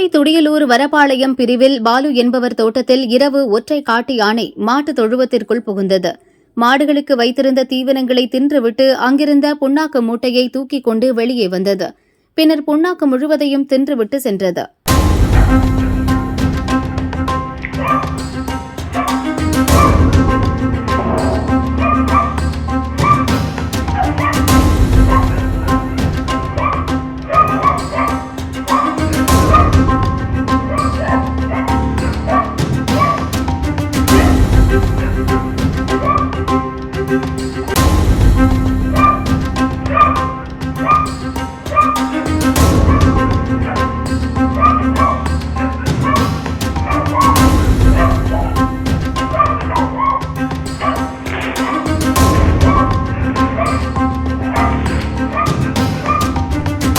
துடியலூர் வரப்பாளையம் பிரிவில் பாலு என்பவர் தோட்டத்தில் இரவு ஒற்றை காட்டு யானை மாட்டுத் தொழுவத்திற்குள் புகுந்தது. மாடுகளுக்கு வைத்திருந்த தீவனங்களை தின்றுவிட்டு அங்கிருந்த புண்ணாக்கு மூட்டையை தூக்கிக் கொண்டு வெளியே வந்தது. பின்னர் புண்ணாக்கு முழுவதையும் தின்றுவிட்டு சென்றது.